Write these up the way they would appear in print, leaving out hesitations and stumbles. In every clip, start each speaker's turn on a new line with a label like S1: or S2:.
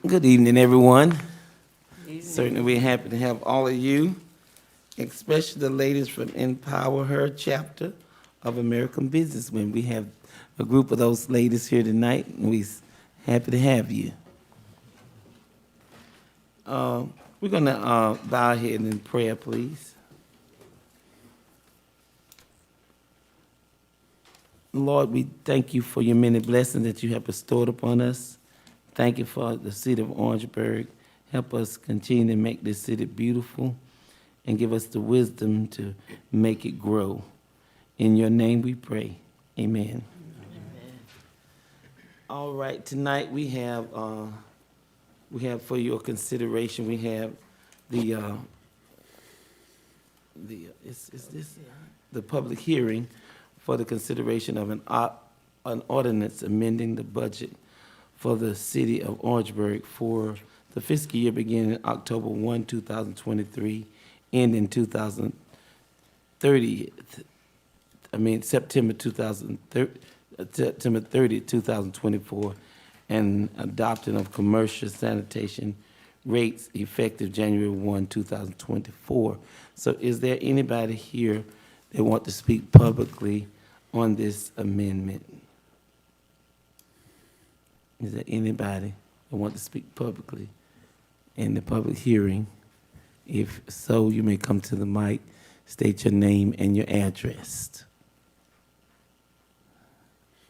S1: Good evening, everyone. Certainly, we're happy to have all of you, especially the ladies from Empower Her chapter of American Businesswomen. We have a group of those ladies here tonight, and we're happy to have you. We're going to bow our head in prayer, please. Lord, we thank you for your many blessings that you have bestowed upon us. Thank you for the city of Orangeburg. Help us continue to make this city beautiful and give us the wisdom to make it grow. In your name we pray. Amen. Amen. All right, tonight we have for your consideration, we have the public hearing for the consideration of an ordinance amending the budget for the city of Orangeburg for the fiscal year beginning October 1, 2023, ending September 30, 2024, and adopting of commercial sanitation rates effective January 1, 2024. So is there anybody here that want to speak publicly on this amendment? Is there anybody that want to speak publicly in the public hearing? If so, you may come to the mic, state your name and your address.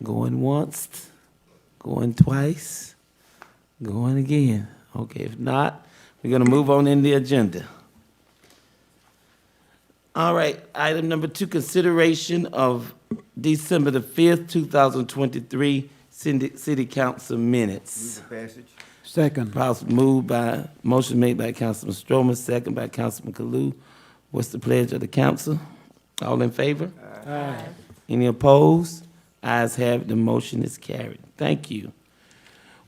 S1: Going once, going twice, going again. Okay, if not, we're going to move on in the agenda. All right, item number 2, consideration of December the 5th, 2023 City Council minutes.
S2: Move the passage.
S3: Second.
S1: Motion made by Councilman Stroman, second by Councilman Kalu. What's the pledge of the council? All in favor?
S3: Aye.
S1: Any opposed? Ayes have it, the motion is carried. Thank you.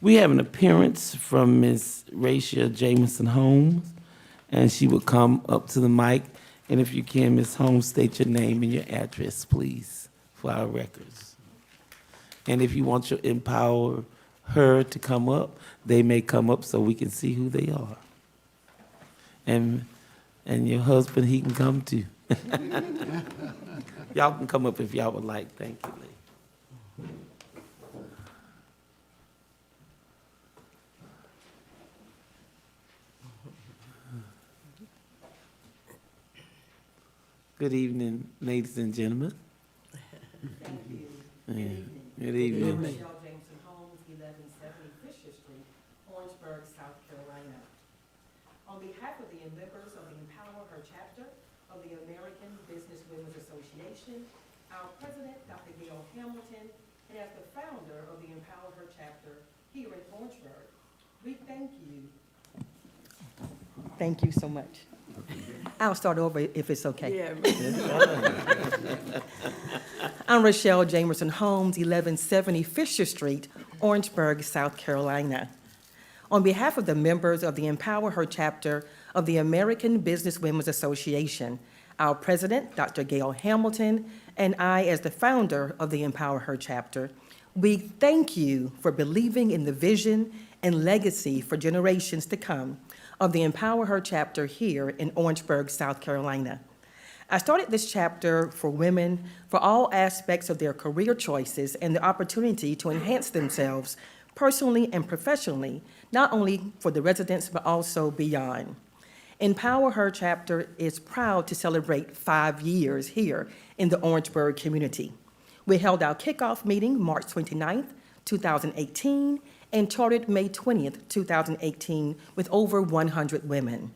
S1: We have an appearance from Ms. Rachel Jameson Holmes, and she will come up to the mic. And if you can, Ms. Holmes, state your name and your address, please, for our records. And if you want to empower her to come up, they may come up so we can see who they are. And your husband, he can come too. Y'all can come up if y'all would like. Thank you, lady. Good evening, ladies and gentlemen.
S4: Thank you.
S1: Good evening.
S4: Michelle Jameson Holmes, 1170 Fisher Street, Orangeburg, South Carolina. On behalf of the members of the Empower Her chapter of the American Business Women's Association, our president, Dr. Gail Hamilton, and as the founder of the Empower Her chapter here in Orangeburg, we thank you. Thank you so much. I'll start over if it's okay.
S3: Yeah.
S4: I'm Rochelle Jamerson Holmes, 1170 Fisher Street, Orangeburg, South Carolina. On behalf of the members of the Empower Her chapter of the American Business Women's Association, our president, Dr. Gail Hamilton, and I, as the founder of the Empower Her chapter, we thank you for believing in the vision and legacy for generations to come of the Empower Her chapter here in Orangeburg, South Carolina. I started this chapter for women for all aspects of their career choices and the opportunity to enhance themselves personally and professionally, not only for the residents, but also beyond. Empower Her chapter is proud to celebrate 5 years here in the Orangeburg community. We held our kickoff meeting March 29th, 2018, and chartered May 20th, 2018, with over 100 women.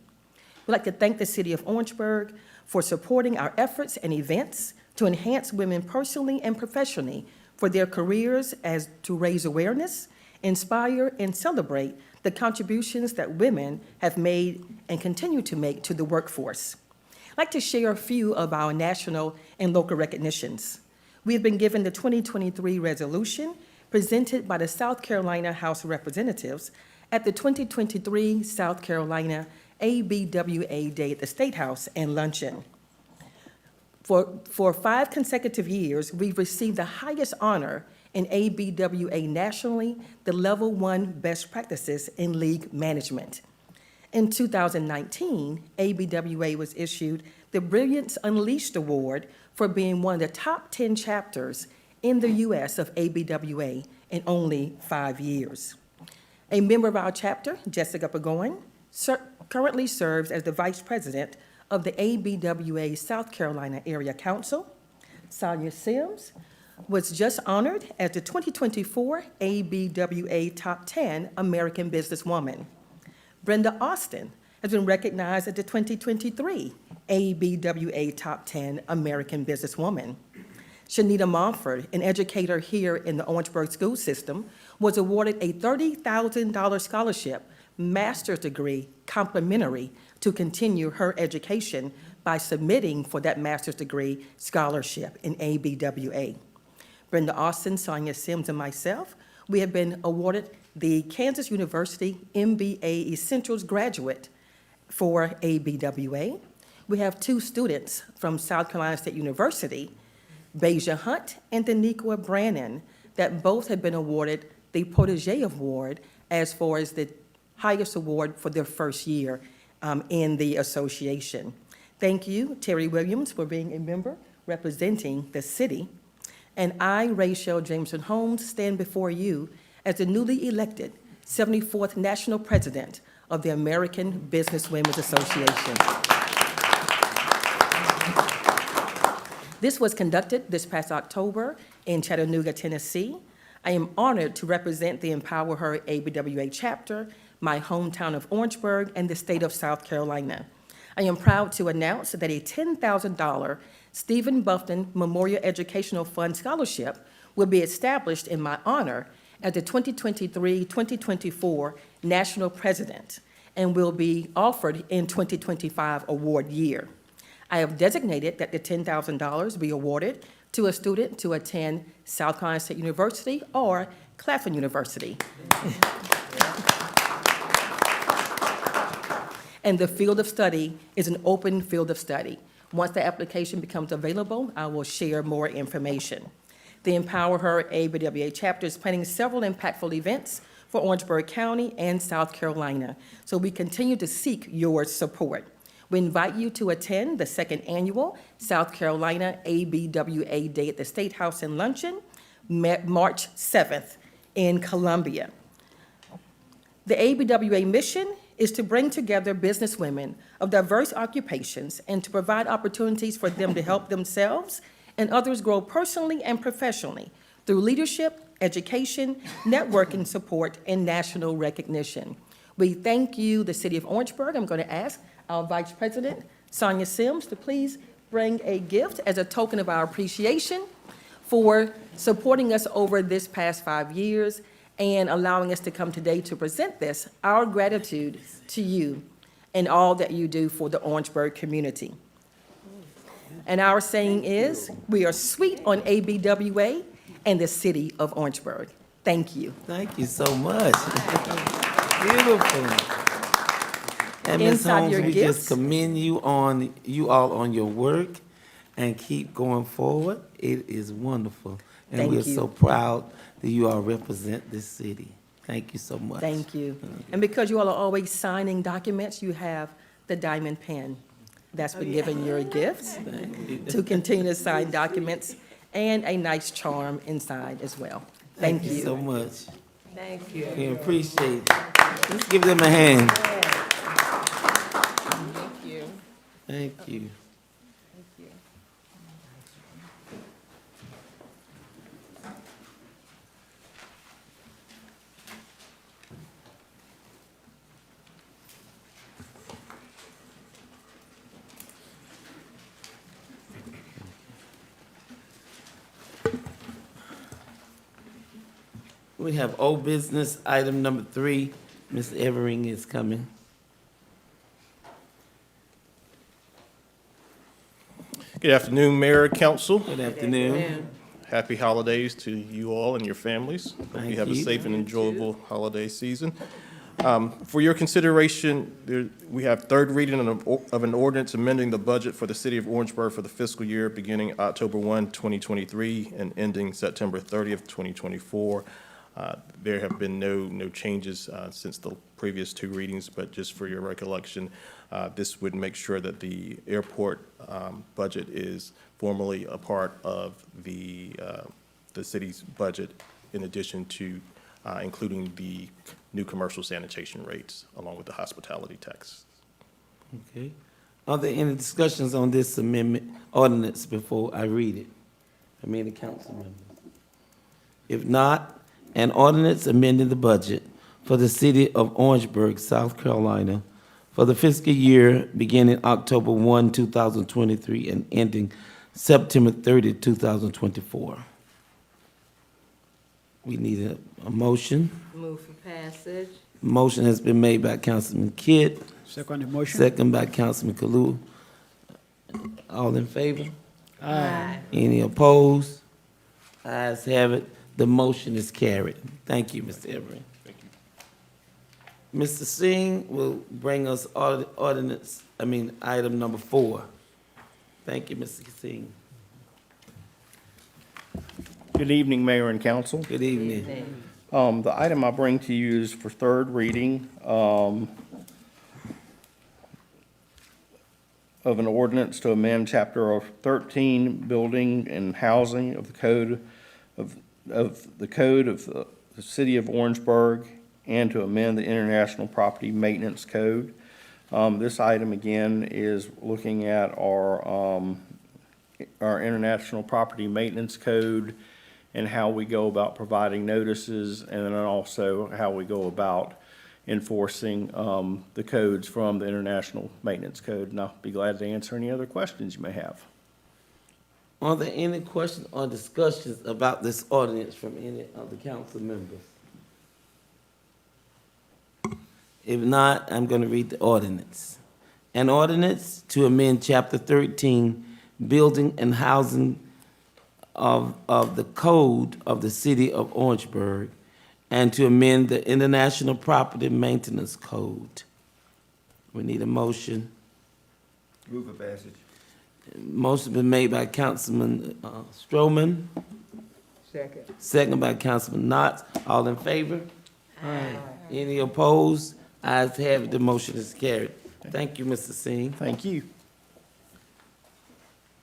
S4: We'd like to thank the City of Orangeburg for supporting our efforts and events to enhance women personally and professionally for their careers as to raise awareness, inspire, and celebrate the contributions that women have made and continue to make to the workforce. I'd like to share a few of our national and local recognitions. We have been given the 2023 resolution presented by the South Carolina House of Representatives at the 2023 South Carolina ABWA Day at the State House and Luncheon. For 5 consecutive years, we've received the highest honor and ABWA nationally the Level 1 Best Practices in League Management. In 2019, ABWA was issued the Brilliance Unleashed Award for being one of the top 10 chapters in the U.S. of ABWA in only 5 years. A member of our chapter, Jessica Pagoin, currently serves as the Vice President of the ABWA South Carolina Area Council. Sonia Sims was just honored as the 2024 ABWA Top 10 American Businesswoman. Brenda Austin has been recognized as the 2023 ABWA Top 10 American Businesswoman. Shanita Montford, an educator here in the Orangeburg school system, was awarded a $30,000 scholarship, master's degree, complimentary, to continue her education by submitting for that master's degree scholarship in ABWA. Brenda Austin, Sonia Sims, and myself, we have been awarded the Kansas University MBA Essentials Graduate for ABWA. We have 2 students from South Carolina State University, Beja Hunt and Daniqua Brannon, that both have been awarded the Protege Award as far as the highest award for their first year in the association. Thank you, Terry Williams, for being a member representing the city. And I, Rachel Jameson Holmes, stand before you as the newly elected 74th National President of the American Businesswomen's Association. This was conducted this past October in Chattanooga, Tennessee. I am honored to represent the Empower Her ABWA chapter, my hometown of Orangeburg, and the state of South Carolina. I am proud to announce that a $10,000 Stephen Buffton Memorial Educational Fund Scholarship will be established in my honor as the 2023-2024 National President and will be offered in 2025 award year. I have designated that the $10,000 be awarded to a student to attend South Carolina State University or Claflin University. And the field of study is an open field of study. Once the application becomes available, I will share more information. The Empower Her ABWA chapter is planning several impactful events for Orangeburg County and South Carolina, so we continue to seek your support. We invite you to attend the 2nd annual South Carolina ABWA Day at the State House and Luncheon, March 7th in Columbia. The ABWA mission is to bring together businesswomen of diverse occupations and to provide opportunities for them to help themselves and others grow personally and professionally through leadership, education, networking support, and national recognition. We thank you, the City of Orangeburg. I'm going to ask our Vice President, Sonia Sims, to please bring a gift as a token of our appreciation for supporting us over this past 5 years and allowing us to come today to present this, our gratitude to you and all that you do for the Orangeburg community. And our saying is, we are sweet on ABWA and the City of Orangeburg. Thank you.
S1: Thank you so much. Beautiful. And Ms.
S4: Inside
S1: Holmes,
S4: your
S1: we
S4: gifts.
S1: just commend you all on your work and keep going forward. It is wonderful. And
S4: Thank
S1: we're
S4: you.
S1: so proud that you all represent this city. Thank you so much.
S4: Thank you. And because you all are always signing documents, you have the diamond pen. That's been given your gifts to continue to sign documents, and a nice charm inside as well. Thank you.
S1: so much. Thank you. We appreciate it. Let's give them a hand.
S2: Thank you.
S1: Thank you. We have old business, item number 3. Ms. Evering is coming.
S3: Good afternoon, Mayor, Council.
S1: Good afternoon.
S3: Happy holidays to you all and your families. Hope
S1: Thank
S3: you have a
S1: you.
S3: safe and enjoyable holiday season. For your consideration, we have third reading of an ordinance amending the budget for the city of Orangeburg for the fiscal year beginning October 1, 2023, and ending September 30th, 2024. There have been no changes since the previous two readings, but just for your recollection, this would make sure that the airport budget is formally a part of the city's budget, in addition to including the new commercial sanitation rates along with the hospitality tax.
S1: Okay. Are there any discussions on this amendment ordinance before I read it? The council members. If not, an ordinance amending the budget for the city of Orangeburg, South Carolina, for the fiscal year beginning October 1, 2023, and ending September 30, 2024. We need a motion.
S2: Move for passage.
S1: Motion has been made by Councilman Kidd,
S5: Second the motion.
S1: second by Councilman Kalou. All in favor?
S2: Aye.
S1: Any opposed? Ayes have it. The motion is carried. Thank you, Mr. Everett.
S3: Thank you.
S1: Mr. Singh will bring us item number 4. Thank you, Mr. Singh.
S6: Good evening, Mayor and Council.
S1: Good evening.
S6: The item I bring to you is for third reading of an ordinance to amend Chapter 13, Building and Housing of the Code of the City of Orangeburg, and to amend the International Property Maintenance Code. This item, again, is looking at our International Property Maintenance Code and how we go about providing notices, and then also how we go about enforcing the codes from the International Maintenance Code. And I'll be glad to answer any other questions you may have.
S1: Are there any questions or discussions about this ordinance from any of the council members? If not, I'm going to read the ordinance. An ordinance to amend Chapter 13, Building and Housing of the Code of the City of Orangeburg, and to amend the International Property Maintenance Code. We need a motion.
S5: Move for passage.
S1: Motion been made by Councilman Stroman,
S2: Second.
S1: second by Councilman Knotts. All in favor? Aye. Any opposed? Ayes have it, the motion is carried. Thank you, Mr. Singh.
S6: Thank you.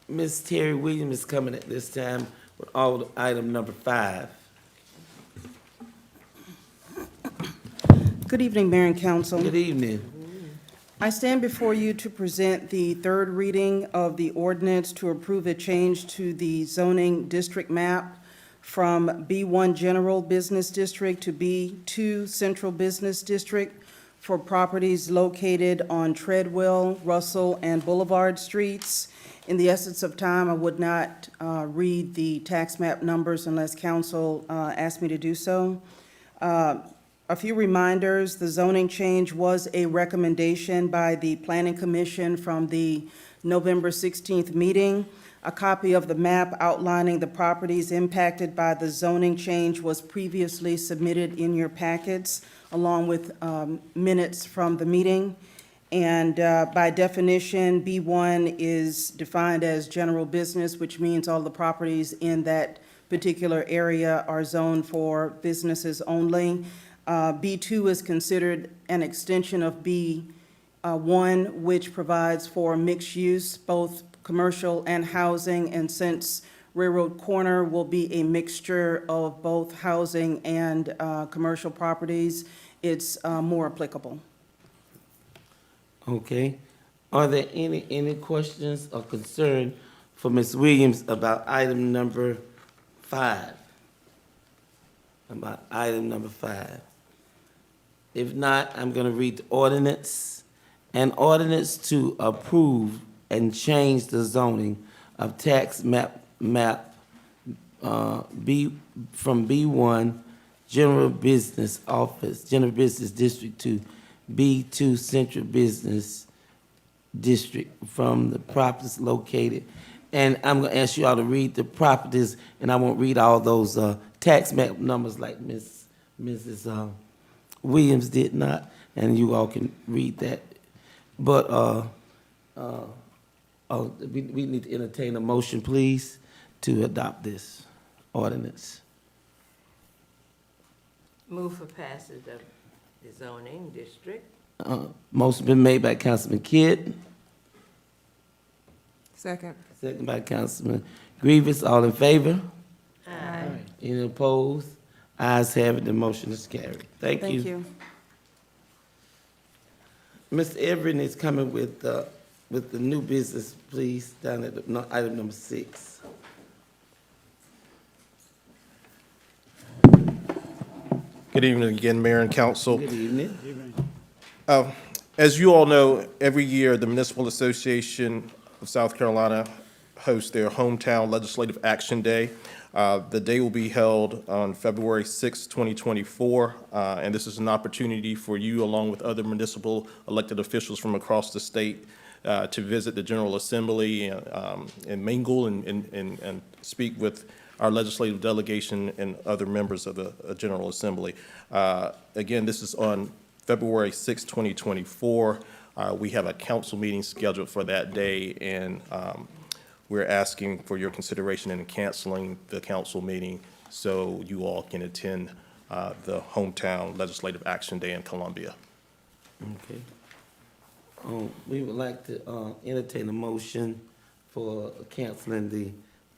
S1: Ms. Terry Williams is coming at this time with item number 5.
S7: Good evening, Mayor and Council.
S1: Good evening.
S7: I stand before you to present the third reading of the ordinance to approve a change to the zoning district map from B1 General Business District to B2 Central Business District for properties located on Treadwell, Russell, and Boulevard Streets. In the essence of time, I would not read the tax map numbers unless council asked me to do so. A few reminders: the zoning change was a recommendation by the Planning Commission from the November 16th meeting. A copy of the map outlining the properties impacted by the zoning change was previously submitted in your packets, along with minutes from the meeting. And by definition, B1 is defined as general business, which means all the properties in that particular area are zoned for businesses only. B2 is considered an extension of B1, which provides for mixed use, both commercial and housing, and since Railroad Corner will be a mixture of both housing and commercial properties, it's more applicable.
S1: Okay. Are there any questions or concern for Ms. Williams about item number 5? About item number 5. If not, I'm going to read the ordinance. An ordinance to approve and change the zoning of tax map B from B1 General Business District to B2 Central Business District from the properties located. And I'm going to ask you all to read the properties, and I won't read all those tax map numbers like Mrs. Williams did not, and you all can read that. But, we need to entertain a motion, please, to adopt this ordinance.
S2: Move for passage of the zoning district.
S1: Motion been made by Councilman Kidd,
S2: Second.
S1: second by Councilman Grievous. All in favor?
S2: Aye.
S1: Any opposed? Ayes have it, the motion is carried. Thank
S7: Thank
S1: you.
S7: you.
S1: Mr. Everett is coming with the new business, please, down at item number 6.
S3: Good evening again, Mayor and Council.
S1: Good evening.
S3: As you all know, every year, the Municipal Association of South Carolina hosts their Hometown Legislative Action Day. The day will be held on February 6, 2024, and this is an opportunity for you, along with other municipal elected officials from across the state, to visit the General Assembly and mingle and speak with our legislative delegation and other members of the General Assembly. Again, this is on February 6, 2024. We have a council meeting scheduled for that day, and we're asking for your consideration in canceling the council meeting so you all can attend the Hometown Legislative Action Day in Columbia.
S1: Okay. We would like to entertain a motion for canceling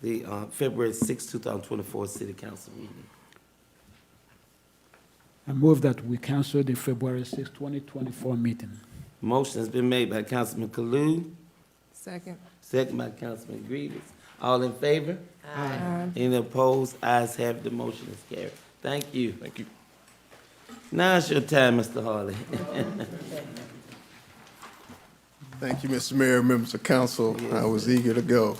S1: the February 6, 2024 City Council meeting.
S5: I move that we cancel the February 6, 2024 meeting.
S1: Motion has been made by Councilman Kalou,
S2: Second.
S1: second by Councilman Grievous. All in favor?
S2: Aye.
S1: Any opposed? Ayes have it, the motion is carried. Thank you.
S3: Thank you.
S1: Now it's your time, Mr. Harley.
S8: Thank you, Mr. Mayor, members of council. I was eager to go.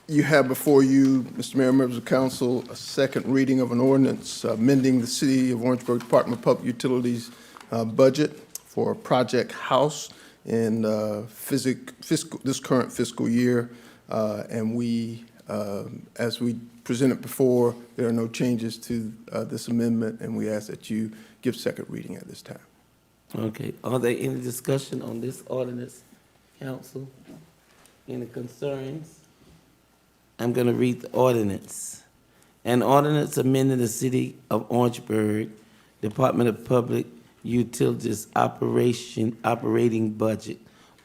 S8: You have before you, Mr. Mayor, members of council, a second reading of an ordinance amending the City of Orangeburg Department of Public Utilities budget for Project House in this current fiscal year. And we, as we presented before, there are no changes to this amendment, and we ask that you give second reading at this time.
S1: Okay, are there any discussion on this ordinance, council? Any concerns? I'm gonna read the ordinance. An ordinance amending the City of Orangeburg Department of Public Utilities operating budget,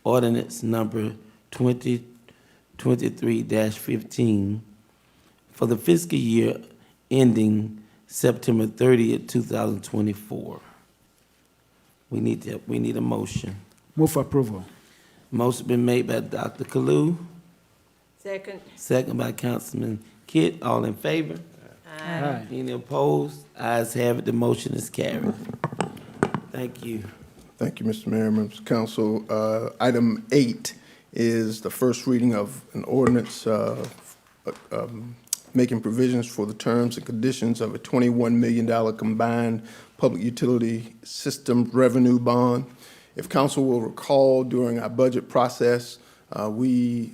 S1: ordinance number 2023-15 for the fiscal year ending September 30th, 2024. We need a motion.
S5: Move for approval.
S1: Motion been made by Dr. Kalou,
S2: Second.
S1: second by Councilman Kidd. All in favor?
S5: Aye.
S1: Any opposed? Ayes have it, the motion is carried. Thank you.
S8: Thank you, Mr. Mayor, members of council. Item 8 is the first reading of an ordinance making provisions for the terms and conditions of a $21 million combined public utility system revenue bond. If council will recall, during our budget process, we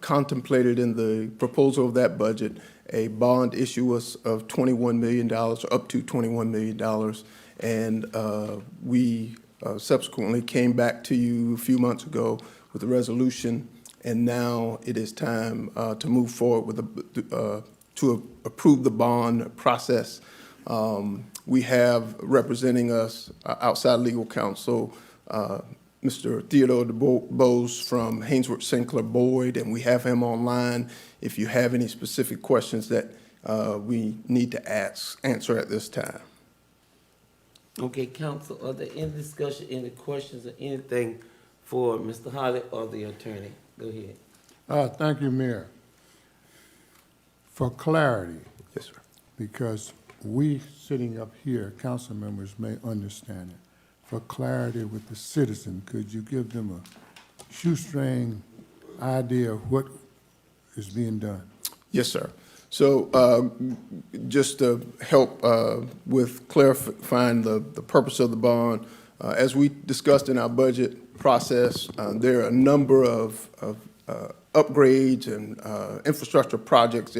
S8: contemplated in the proposal of that budget a bond issuance of $21 million, or up to $21 million. And we subsequently came back to you a few months ago with a resolution, and now it is time to move forward with to approve the bond process. We have representing us outside legal counsel, Mr. Theodore DeBose from Haynesworth St. Clair Boyd, and we have him online if you have any specific questions that we need to answer at this time.
S1: Okay, council, are there any discussion, any questions or anything for Mr. Holly or the attorney? Go ahead.
S9: Thank you, Mayor. For clarity,
S8: Yes, sir.
S9: because we sitting up here, council members may understand it. For clarity with the citizen, could you give them a shoestring idea of what is being done?
S8: Yes, sir. So just to help with clarifying the purpose of the bond, as we discussed in our budget process, there are a number of upgrades and infrastructure projects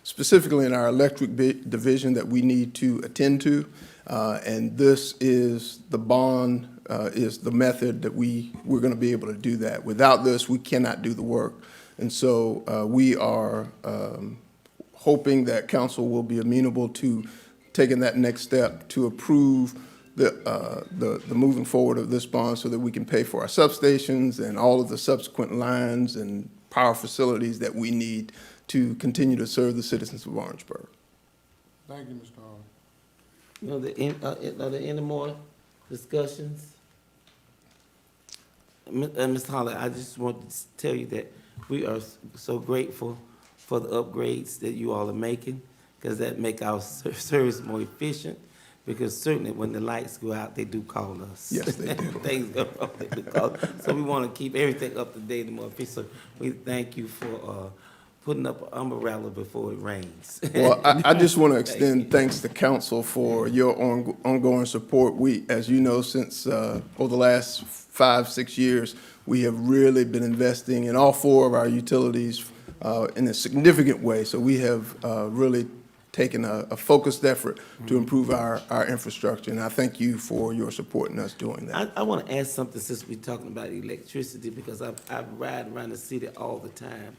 S8: specifically in our electric division that we need to attend to. And this is the bond, is the method that we're going to be able to do that. Without this, we cannot do the work. And so we are hoping that council will be amenable to taking that next step to approve the moving forward of this bond so that we can pay for our substations and all of the subsequent lines and power facilities that we need to continue to serve the citizens of Orangeburg.
S9: Thank you, Mr. Hall.
S1: Are there any more discussions? Mr. Holly, I just want to tell you that we are so grateful for the upgrades that you all are making, because that make our service more efficient. Because certainly when the lights go out, they do call us.
S8: Yes, they do.
S1: Things go wrong, they do call us. So we want to keep everything up to date and more efficient. So we thank you for putting up an umbrella before it rains.
S8: Well, I just want to extend thanks to council for your ongoing support. We, as you know, since over the last 5-6 years, we have really been investing in all 4 of our utilities in a significant way. So we have really taken a focused effort to improve our infrastructure, and I thank you for your support in us doing that.
S1: I want to ask something since we're talking about electricity, because I ride around the city all the time.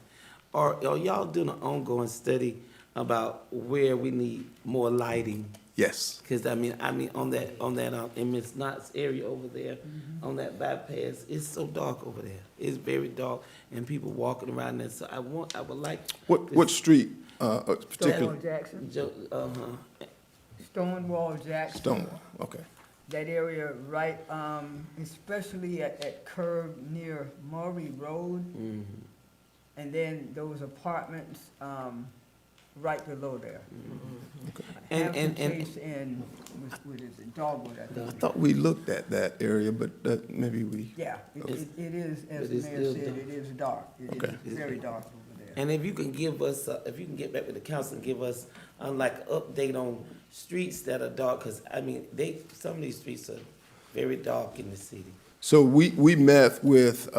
S1: Are y'all doing an ongoing study about where we need more lighting?
S8: Yes.
S1: Because I mean on that in Ms. Knott's area over there, on that bypass, it's so dark over there. It's very dark, and people walking around there. So I would like.
S8: What street particularly?
S2: Stonewall Jackson.
S10: Stonewall Jackson.
S8: Stonewall, okay.
S10: That area, right, especially at that curve near Murray Road. And then those apartments, right below there. Hampton Chase and, what is it, Dogwood, I
S8: I
S10: think.
S8: thought we looked at that area, but maybe we.
S10: Yeah, it is, as
S1: But it's
S10: the mayor
S1: still
S10: said,
S1: dark.
S10: it is dark. It
S8: Okay.
S10: is very dark over there.
S1: And if you can give us, if you can get back with the council and give us like an update on streets that are dark, because I mean some of these streets are very dark in the city.
S8: So we met with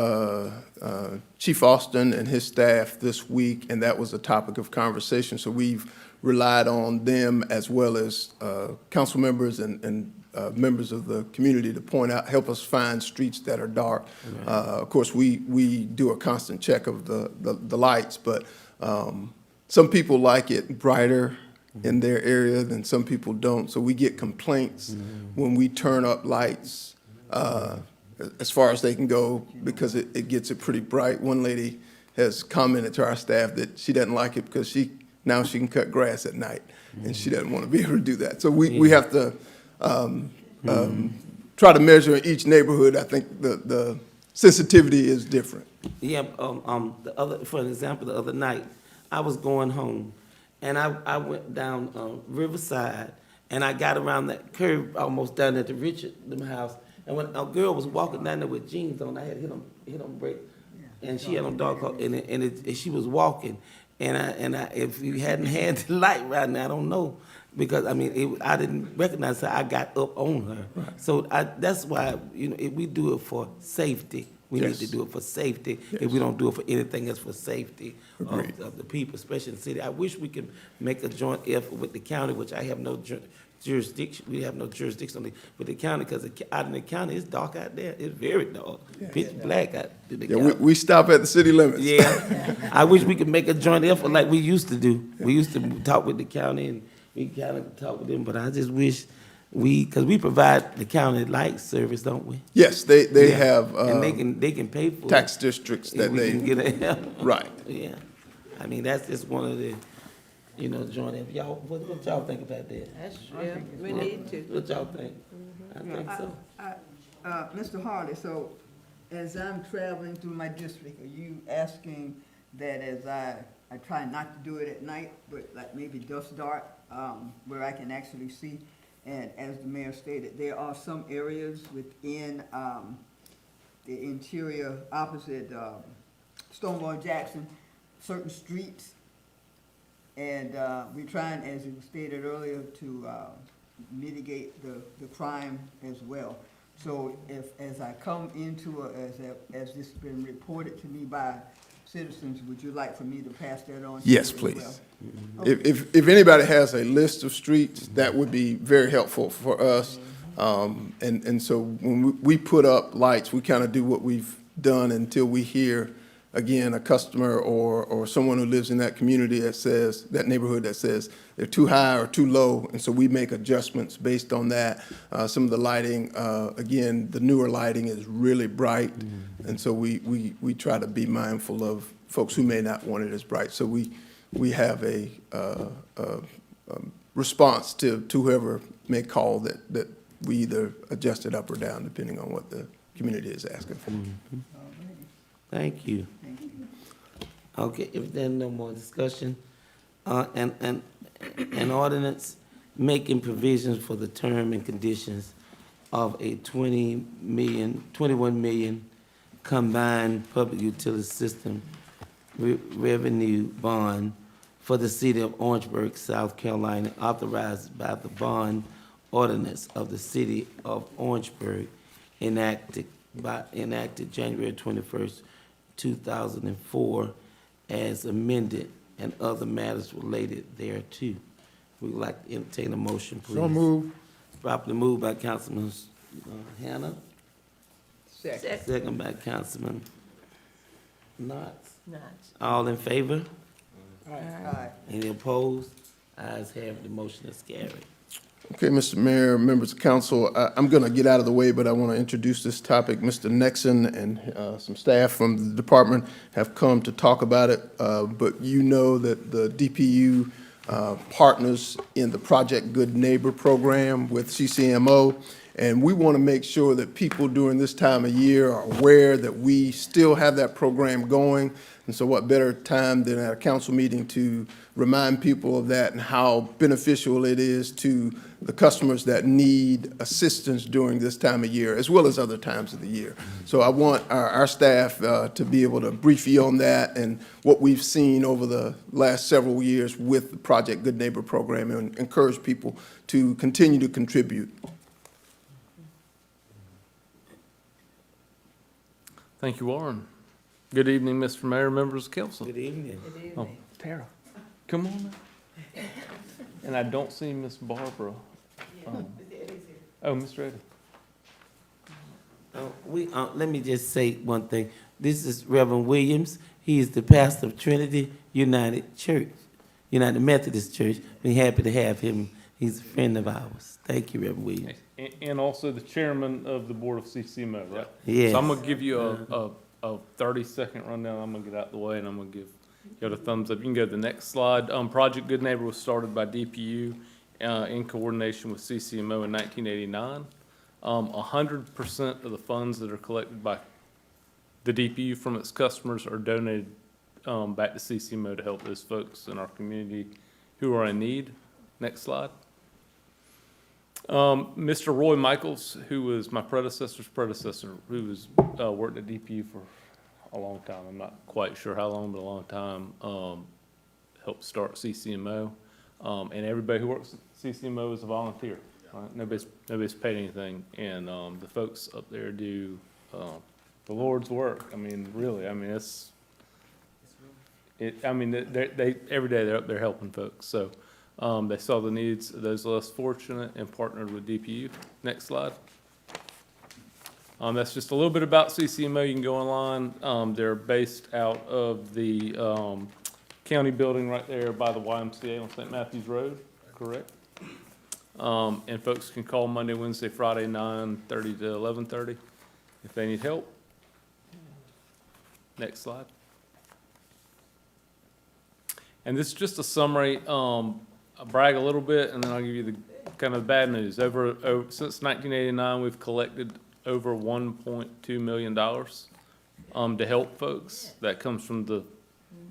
S8: Chief Austin and his staff this week, and that was a topic of conversation. So we've relied on them as well as council members and members of the community to point out, help us find streets that are dark. Of course, we do a constant check of the lights, but some people like it brighter in their area than some people don't. So we get complaints when we turn up lights as far as they can go, because it gets it pretty bright. One lady has commented to our staff that she doesn't like it because now she can cut grass at night, and she doesn't want to be able to do that. So we have to try to measure in each neighborhood. I think the sensitivity is different.
S1: Yeah, for an example, the other night, I was going home, and I went down Riverside, and I got around that curve almost down at the Richard them house, and when a girl was walking down there with jeans on, I had hit them brake, and she had on dark clothes, and she was walking, and if you hadn't had the light right now, I don't know, because I mean I didn't recognize her. I got up on her, so that's why if we do it for safety. We need to do it for safety. If we don't do it for anything else, for safety of the people, especially in the city. I wish we could make a joint effort with the county, which I have no jurisdiction. We have no jurisdiction with the county, because out in the county, it's dark out there. It's very dark, pitch black out in the county.
S8: We stop at the city limits.
S1: Yeah, I wish we could make a joint effort like we used to do. We used to talk with the county, and we kind of talk with them, but I just wish because we provide the county light service, don't we?
S8: Yes, they have
S1: and they can pay for
S8: tax districts
S1: it.
S8: that
S1: We
S8: they
S1: can get a
S8: right.
S1: Yeah, I mean that's just one of the joint effort. Y'all, what y'all think about that?
S2: That's, yeah, we need to.
S1: What y'all think? I think so.
S10: Mr. Harley, so as I'm traveling through my district, are you asking that as I try not to do it at night, but like maybe dusk dark, where I can actually see? And as the mayor stated, there are some areas within the interior opposite Stonewall Jackson, certain streets, and we're trying, as it was stated earlier, to mitigate the crime as well. So as I come into, as this has been reported to me by citizens, would you like for me to pass that on? to
S8: Yes,
S10: you as
S8: please.
S10: well?
S8: If anybody has a list of streets, that would be very helpful for us. And so when we put up lights, we kind of do what we've done until we hear, again, a customer or someone who lives in that community that says, that neighborhood that says they're too high or too low. And so we make adjustments based on that. Some of the lighting, again, the newer lighting is really bright. And so we try to be mindful of folks who may not want it as bright. So we have a response to whoever may call that we either adjust it up or down depending on what the community is asking for.
S1: Thank you.
S10: Thank you.
S1: Okay, if there's no more discussion, and an ordinance making provisions for the term and conditions of a 21 million combined public utility system revenue bond for the city of Orangeburg, South Carolina, authorized by the bond ordinance of the city of Orangeburg enacted January 21st, 2004, as amended, and other matters related thereto. We'd like to entertain a motion, please.
S9: So moved.
S1: Properly moved by Councilman Hannah,
S2: Second.
S1: second by Councilman Knotts.
S2: Not.
S1: All in favor?
S10: Aye.
S1: Any opposed? Ayes have it, the motion is carried.
S8: Okay, Mr. Mayor, members of council, I'm going to get out of the way, but I want to introduce this topic. Mr. Nexon and some staff from the department have come to talk about it, but you know that the DPU partners in the Project Good Neighbor program with CCMO, and we want to make sure that people during this time of year are aware that we still have that program going. And so what better time than at a council meeting to remind people of that and how beneficial it is to the customers that need assistance during this time of year, as well as other times of the year. So I want our staff to be able to brief you on that and what we've seen over the last several years with the Project Good Neighbor program, and encourage people to continue to contribute.
S11: Thank you, Warren. Good evening, Mr. Mayor, members of council.
S1: Good evening.
S11: Oh, Tara, come on now. And I don't see Miss Barbara. Oh, Mr. Eddie.
S1: Let me just say one thing. This is Reverend Williams. He is the pastor of Trinity United Church, United Methodist Church. We're happy to have him. He's a friend of ours. Thank you, Reverend Williams.
S11: And also the chairman of the board of CCMO, right?
S1: Yes.
S11: So I'm gonna give you a 30-second rundown. I'm gonna get out the way and I'm gonna give you the thumbs up. You can go to the next slide. Project Good Neighbor was started by DPU in coordination with CCMO in 1989. 100% of the funds that are collected by the DPU from its customers are donated back to CCMO to help those folks in our community who are in need. Next slide. Mr. Roy Michaels, who was my predecessor's predecessor, who was worked at DPU for a long time. I'm not quite sure how long, but a long time. Helped start CCMO, and everybody who works at CCMO is a volunteer. Right? Nobody's paid anything, and the folks up there do the Lord's work. I mean, really. I mean, they every day they're up there helping folks. So. They saw the needs of those less fortunate and partnered with DPU. Next slide. That's just a little bit about CCMO. You can go online. They're based out of the county building right there by the YMCA on St. Matthews Road, correct? And folks can call Monday, Wednesday, Friday, 9:30 to 11:30 if they need help. Next slide. And this is just a summary. I'll brag a little bit, and then I'll give you the kind of bad news. Since 1989, we've collected over $1.2 million to help folks. That comes from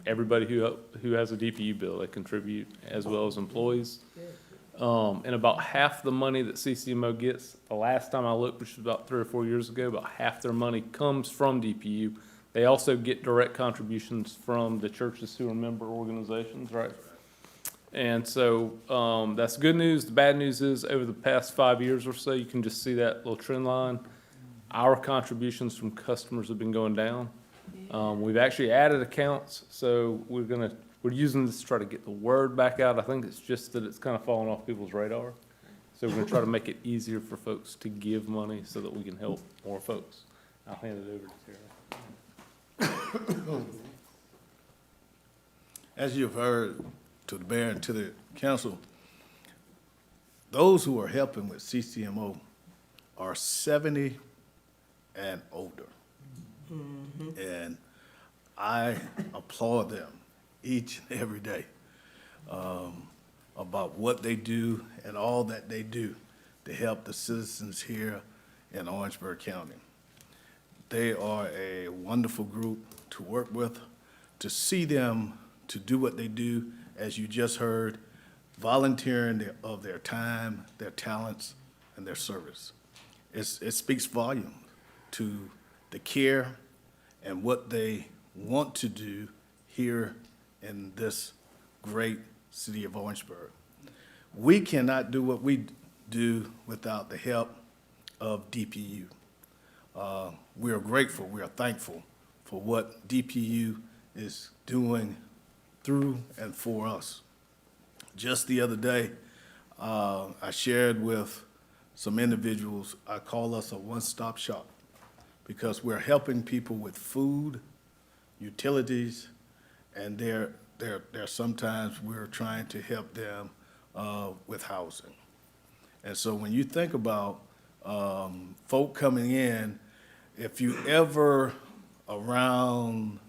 S11: everybody who has a DPU bill. They contribute, as well as employees. And about half the money that CCMO gets, the last time I looked, which was about 3 or 4 years ago, about half their money comes from DPU. They also get direct contributions from the churches who are member organizations, right? And so that's good news. The bad news is over the past 5 years or so, you can just see that little trend line. Our contributions from customers have been going down. We've actually added accounts, so we're using this to try to get the word back out. I think it's just that it's kind of falling off people's radar. So we're gonna try to make it easier for folks to give money so that we can help more folks. I'll hand it over to Sarah.
S12: As you've heard to the mayor and to the council, those who are helping with CCMO are 70 and older. And I applaud them each and every day about what they do and all that they do to help the citizens here in Orangeburg County. They are a wonderful group to work with, to see them to do what they do, as you just heard, volunteering of their time, their talents, and their service. It speaks volumes to the care and what they want to do here in this great city of Orangeburg. We cannot do what we do without the help of DPU. We are grateful, we are thankful for what DPU is doing through and for us. Just the other day, I shared with some individuals, I call us a one-stop shop because we're helping people with food, utilities, and there sometimes we're trying to help them with housing. And so when you think about folk coming in, if you ever around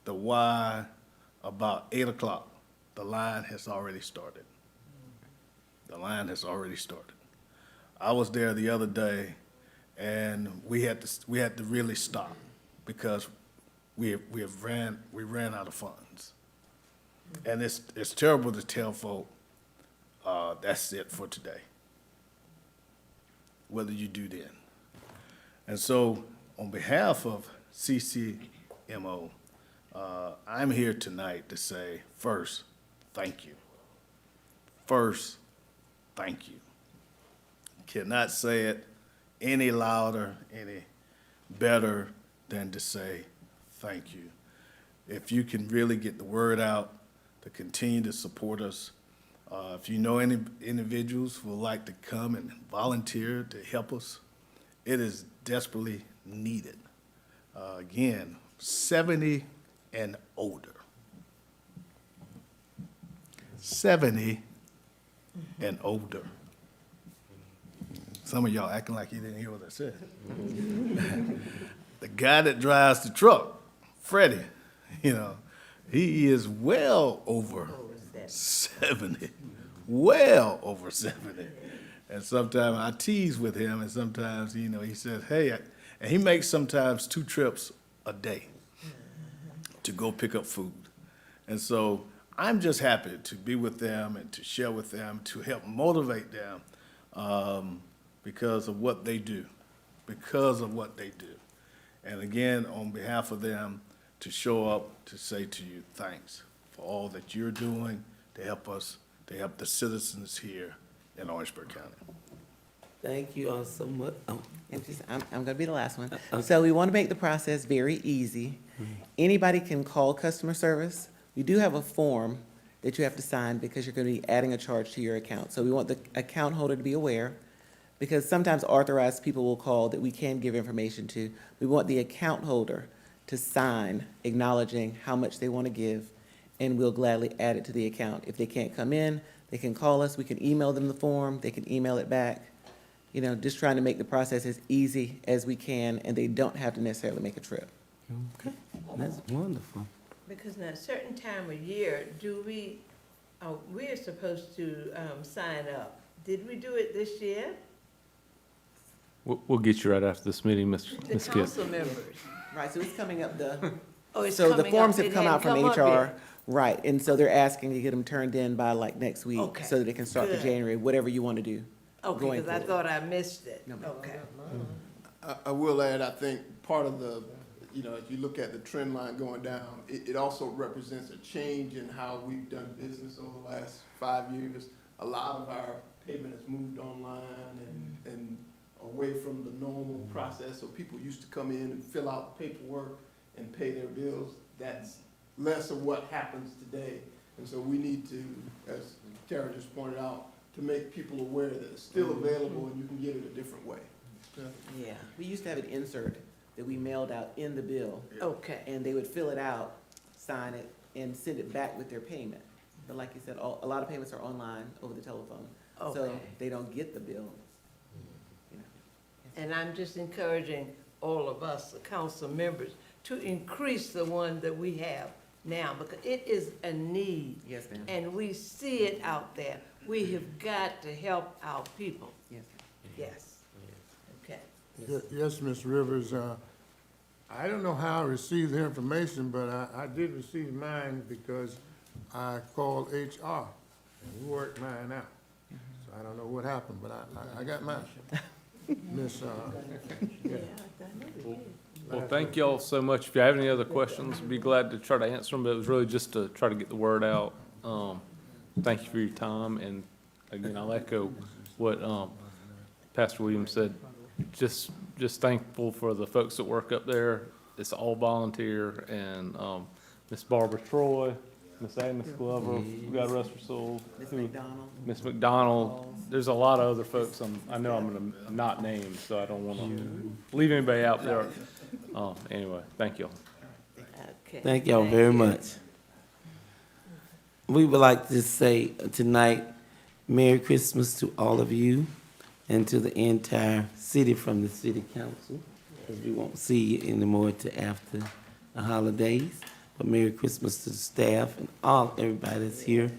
S12: the Y about 8 o'clock, the line has already started. The line has already started. I was there the other day, and we had to really stop because we ran out of funds. And it's terrible to tell folk, that's it for today. What do you do then? And so on behalf of CCMO, I'm here tonight to say, first, thank you. First, thank you. Cannot say it any louder, any better than to say thank you. If you can really get the word out to continue to support us, if you know any individuals who would like to come and volunteer to help us, it is desperately needed. Again, 70 and older. 70 and older. Some of y'all acting like you didn't hear what I said. The guy that drives the truck, Freddie, he is well over 70. Well over 70. And sometimes I tease with him, and sometimes, he says, hey, and he makes sometimes 2 trips a day to go pick up food. And so I'm just happy to be with them and to share with them, to help motivate them because of what they do, And again, on behalf of them, to show up to say to you, thanks for all that you're doing to help us, to help the citizens here in Orangeburg County.
S1: Thank you all so much. Oh,
S13: I'm gonna be the last one. So we want to make the process very easy. Anybody can call customer service. We do have a form that you have to sign because you're gonna be adding a charge to your account. So we want the account holder to be aware, because sometimes authorized people will call that we can give information to. We want the account holder to sign acknowledging how much they want to give, and we'll gladly add it to the account. If they can't come in, they can call us, we can email them the form, they can email it back. Just trying to make the process as easy as we can, and they don't have to necessarily make a trip.
S1: okay, that's wonderful.
S2: Because now, a certain time of year, we're supposed to sign up. Did we do it this year?
S11: We'll get you right after this meeting, Ms.
S2: The
S11: Kitt.
S2: council members.
S13: Right, so it's coming up
S2: Oh, it's
S13: so the
S2: coming
S13: forms
S2: up.
S13: have
S2: It
S13: come out from
S2: hadn't come up
S13: HR.
S2: yet.
S13: Right, and so they're asking to get them turned in by like next week,
S2: Okay,
S13: so that they can start for
S2: good.
S13: January, whatever you want to do.
S2: Okay,
S13: going
S2: because I
S13: forward.
S2: thought I missed it.
S13: No, ma'am.
S2: Okay.
S8: I will add, I think part of the, if you look at the trend line going down, it also represents a change in how we've done business over the last 5 years. A lot of our payment has moved online and away from the normal process. So people used to come in and fill out paperwork and pay their bills, that's less of what happens today. And so we need to, as Tara just pointed out, to make people aware that it's still available and you can get it a different way.
S2: Yeah,
S13: We used to have an insert that we mailed out in the bill,
S2: okay.
S13: and they would fill it out, sign it, and send it back with their payment. But like you said, a lot of payments are online, over the telephone, so
S2: Okay.
S13: they don't get the bill. You know.
S2: And I'm just encouraging all of us, the council members, to increase the one that we have now, because it is a need.
S13: Yes, ma'am.
S2: And we see it out there. We have got to help our people.
S13: Yes.
S2: Yes. Okay.
S9: Yes, Ms. Rivers, I don't know how I received the information, but I did receive mine because I called HR and worked mine out. So I don't know what happened, but I got mine. Miss,
S11: Well, thank y'all so much. If you have any other questions, we'd be glad to try to answer them, but it was really just to try to get the word out. Thank you for your time, and again, I'll echo what, Pastor Williams said. Just thankful for the folks that work up there. It's all volunteer, and, Miss Barbara Troy, Miss Agnes Glover, we got Russ Russell,
S13: Ms. McDonald?
S11: Miss McDonald. There's a lot of other folks I know I'm gonna not name, so I don't wanna leave anybody out there. Anyway, thank y'all.
S2: Okay.
S1: Thank y'all very much. We would like to say tonight, Merry Christmas to all of you and to the entire city from the city council, because we won't see you anymore till after the holidays. But Merry Christmas to the staff and everybody that's here.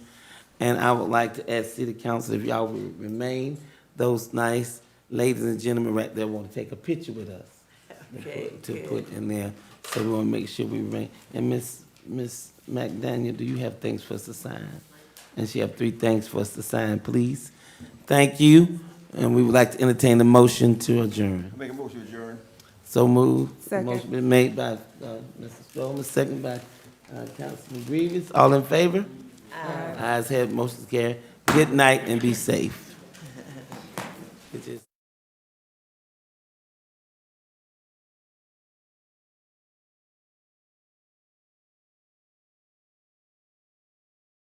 S1: And I would like to ask city council if y'all will remain, those nice ladies and gentlemen right there want to take a picture with us.
S2: Okay,
S1: To
S2: good.
S1: put in there, so we want to make sure we remain. And Miss McDaniel, do you have things for us to sign? And she have 3 things for us to sign, please. Thank you, and we would like to entertain the motion to adjourn.
S6: Make a motion to adjourn.
S1: So moved.
S7: Second.
S1: Motion been made by Mrs. Strowman, second by Councilman Grievous. All in favor? Ayes have, motion carried. Good night and be safe. It just-